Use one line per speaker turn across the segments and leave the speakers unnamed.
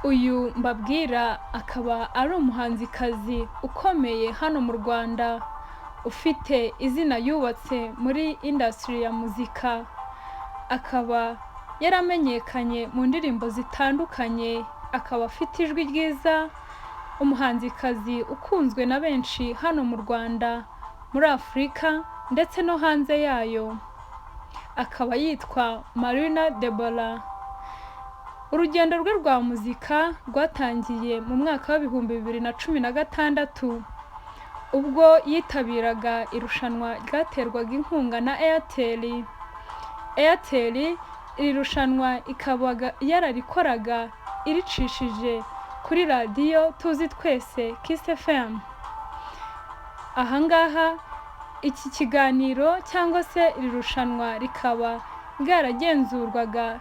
Uyu mbabwira akaba ari umuhanzikazi ukomeye hano mu Rwanda ufite izina yubatse muri industry ya muzika, akaba yaramenyekanye mu ndirimbo zitandukanye, akaba afite ijwi ryiza, umuhanzikazi ukunzwe na benshi hano mu Rwanda, muri Afurika ndetse no hanze yayo, akaba yitwa Marina Deborah. Urugendo rwe rwa muzika rwatangiye mu mwaka wa 2016 ubwo yitabiraga irushanwa ryaterwaga inkunga na Airtel. Iri rushanwa ikaba yararikoraga iricishije kuri radiyo tuzi twese Kiss FM. Ahangaha iki kiganiro cyangwa se iri rushanwa rikaba ryaragenzurwaga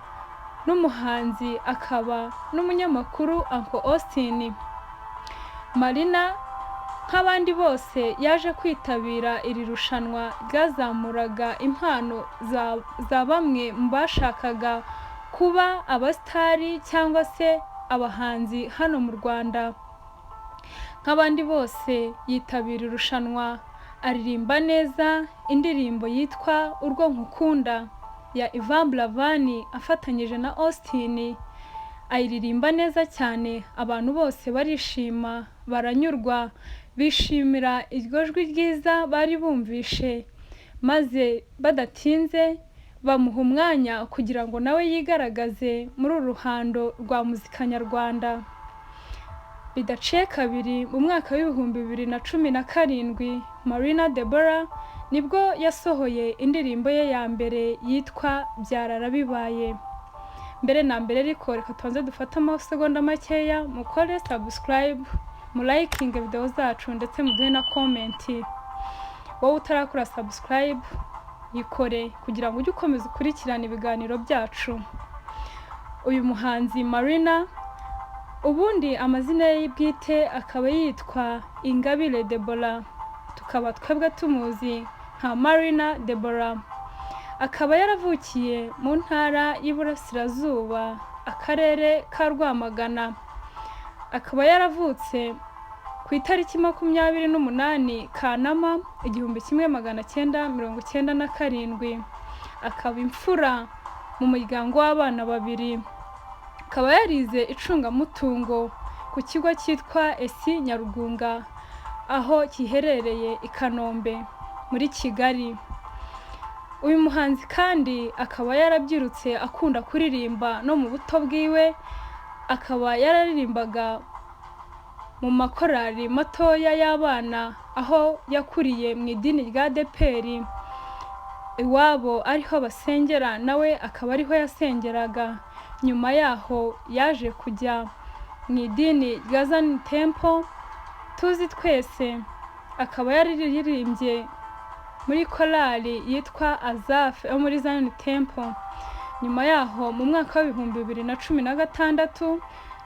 n'umuhanzi akaba n'umunyamakuru Uncle Austin. Marina nk'abandi bose yaje kwitabira iri rushanwa ryazamuraga impano za bamwe mu bashakaga kuba abasitari cyangwa se abahanzi hano mu Rwanda. Nk'abandi bose yitabira irushanwa, aririmba neza indirimbo yitwa Urwo Nkukunda ya Yibagishije afatanyije na Austin. Ayiririmba neza cyane, abantu bose barishima, baranyurwa, bishimira iryo jwi ryiza bari bumvishe, maze badatinze bamuha umwanya kugira ngo nawe yigaragaze muri uru ruhando rwa muzika nyarwanda. Bidaciye kabiri mu mwaka wa 2017 Marina Deborah nibwo yasohoye indirimbo ye ya mbere yitwa Byararabibaye. Mbere na mbere ariko reka tubanze dufate amasegonda makeya, mukore subscribe, mu liking video zacu ndetse muduhe na comment. Wowe utarakora subscribe yikore kugira ngo ujye ukomeza ukurikirana ibiganiro byacu. Uyu muhanzi Marina ubundi amazina ye bwite akaba yitwa Ingabire Deborah, tukaba twebwe tumuzi nka Marina Deborah. Akaba yaravukiye mu ntara y'Iburasirazuba, akarere ka Rwamagana. Akaba yaravutse ku itariki 28 Kanama 1997. Akaba imfura mu muryango w'abana babiri. Akaba yarize icungamutungo ku kigo cyitwa Esi Nyarugunga, aho kiherereye i Kanombe muri Kigali. Uyu muhanzi kandi akaba yarabyirutse akunda kuririmba no mu buto bwiwe, akaba yararirimbaga mu makorali matoya y'abana, aho yakuriye mu idini rya Deperi. Iwabo ariho basengera, nawe akaba ariho yasengeraga. Nyuma yaho yaje kujya mu idini rya Zion Temple tuzi twese, akaba yaririmbye muri korali yitwa Azaf yo muri Zion Temple. Nyuma yaho mu mwaka wa 2016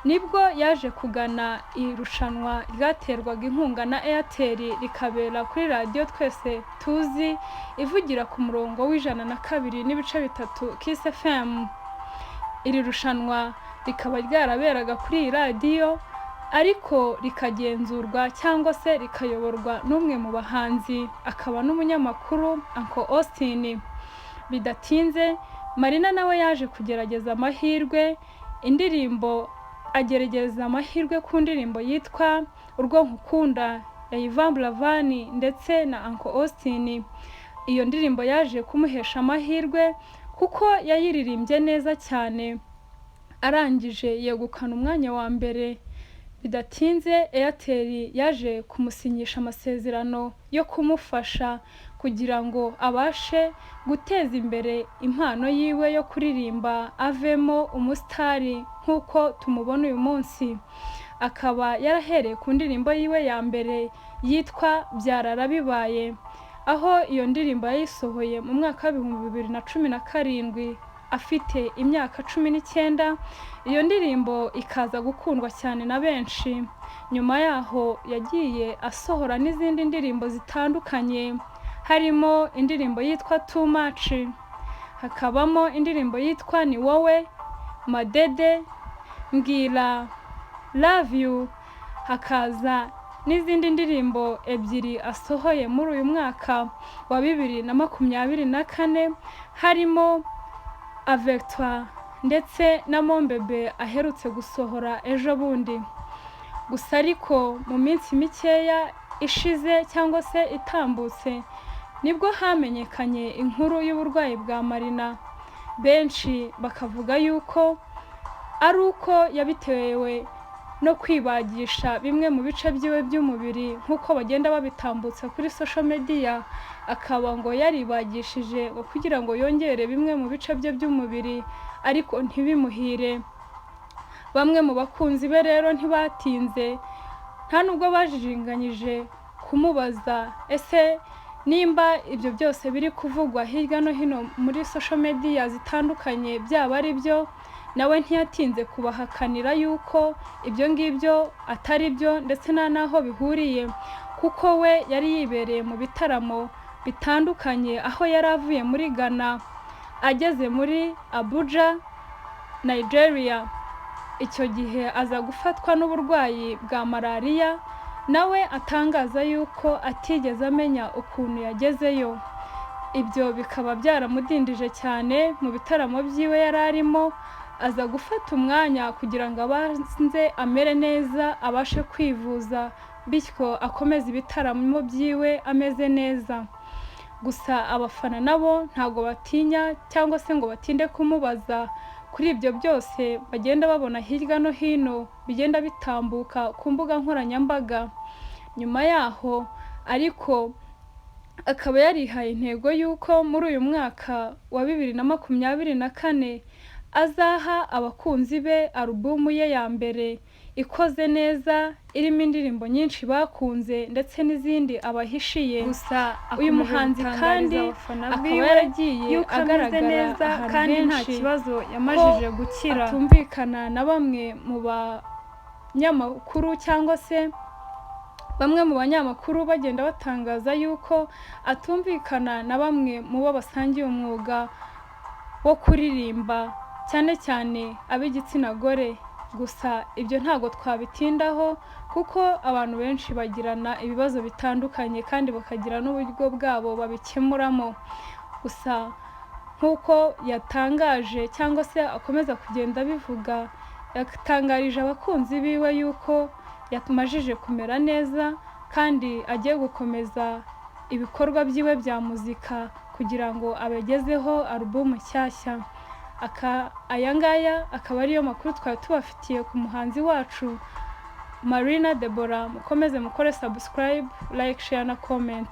nibwo yaje kugana irushanwa ryaterwaga inkunga na Airtel, rikabera kuri radiyo twese tuzi ivugira ku murongo w'102.3 Kiss FM. Iri rushanwa rikaba ryaraberaga kuri iyi radiyo, ariko rikagenzurwa cyangwa se rikayoborwa n'umwe mu bahanzi, akaba n'umunyamakuru Uncle Austin. Bidatinze Marina nawe yaje kugerageza amahirwe, agerageza amahirwe ku ndirimbo yitwa Urwo Nkukunda ya Yibagishije ndetse na Uncle Austin. Iyo ndirimbo yaje kumuhesha amahirwe kuko yayiririmbye neza cyane, arangije yegukana umwanya wa mbere. Bidatinze Airtel yaje kumusinyisha amasezerano yo kumufasha kugira ngo abashe guteza imbere impano yiwe yo kuririmba, avemo umusitari nk'uko tumubona uyu munsi. Akaba yarahereye ku ndirimbo yiwe ya mbere yitwa Byararabibaye, aho iyo ndirimbo yayisohoye mu mwaka wa 2017 afite imyaka 19. Iyo ndirimbo ikaza gukundwa cyane na benshi. Nyuma yaho yagiye asohora n'izindi ndirimbo zitandukanye, harimo indirimbo yitwa Too Much, hakabamo indirimbo yitwa Ni Wowe, Madede, Mbwira Love You, hakaza n'izindi ndirimbo ebyiri asohoye muri uyu mwaka wa 2024 harimo Avec Toi ndetse na Mon Bébé aherutse gusohora ejo bundi. Gusa ariko mu minsi mikeya ishize cyangwa se itambutse nibwo hamenyekanye inkuru y'uburwayi bwa Marina, benshi bakavuga yuko ari uko yabitewe no kwibagisha bimwe mu bice byiwe by'umubiri nk'uko bagenda babitambutsa kuri social media, akaba ngo yaribagishije ngo kugira ngo yongere bimwe mu bice bye by'umubiri ariko ntibimuhire. Bamwe mu bakunzi be rero ntibatinze, nta nubwo bajijinganyije kumubaza ese nimba ibyo byose biri kuvugwa hirya no hino muri social media zitandukanye byaba ari byo. Nawe ntiyatinze kubahakanira yuko ibyo ngibyo atari byo ndetse nta naho bihuriye, kuko we yari yibereye mu bitaramo bitandukanye aho yari avuye muri Ghana ageze muri Abuja, Nigeria. Icyo gihe aza gufatwa n'uburwayi bwa malariya, nawe atangaza yuko atigeze amenya ukuntu yagezeyo. Ibyo bikaba byaramudindije cyane mu bitaramo byiwe yari arimo, aza gufata umwanya kugira ngo abanze amere neza abashe kwivuza, bityo akomeze ibitaramo byiwe ameze neza. Gusa abafana nabo ntago batinya cyangwa se ngo batinde kumubaza kuri ibyo byose bagenda babona hirya no hino bigenda bitambuka ku mbuga nkoranyambaga. Nyuma yaho ariko akaba yarihaye intego yuko muri uyu mwaka wa 2024 azaha abakunzi be alubumu ye ya mbere ikoze neza, irimo indirimbo nyinshi bakunze ndetse n'izindi abahishiye. Gusa uyu muhanzi kandi akaba yaragiye agaragara neza kandi nta kibazo yamajije gukira, atumvikana na bamwe mu banyamakuru cyangwa se bamwe mu banyamakuru bagenda batangaza yuko atumvikana na bamwe mu bo basangiye umwuga wo kuririmba, cyane cyane ab'igitsina gore. Gusa ibyo ntago twabitindaho kuko abantu benshi bagirana ibibazo bitandukanye kandi bakagira n'uburyo bwabo babikemuramo. Gusa nk'uko yatangaje cyangwa se akomeza kugenda bivuga, yatangarije abakunzi biwe yuko yatumajije kumera neza kandi agiye gukomeza ibikorwa byiwe bya muzika kugira ngo abagezeho alubumu nshyashya. Aya ngaya akaba ariyo makuru twari tubafitiye ku muhanzi wacu Marina Deborah. Mukomeze mukore subscribe, like, share na comment.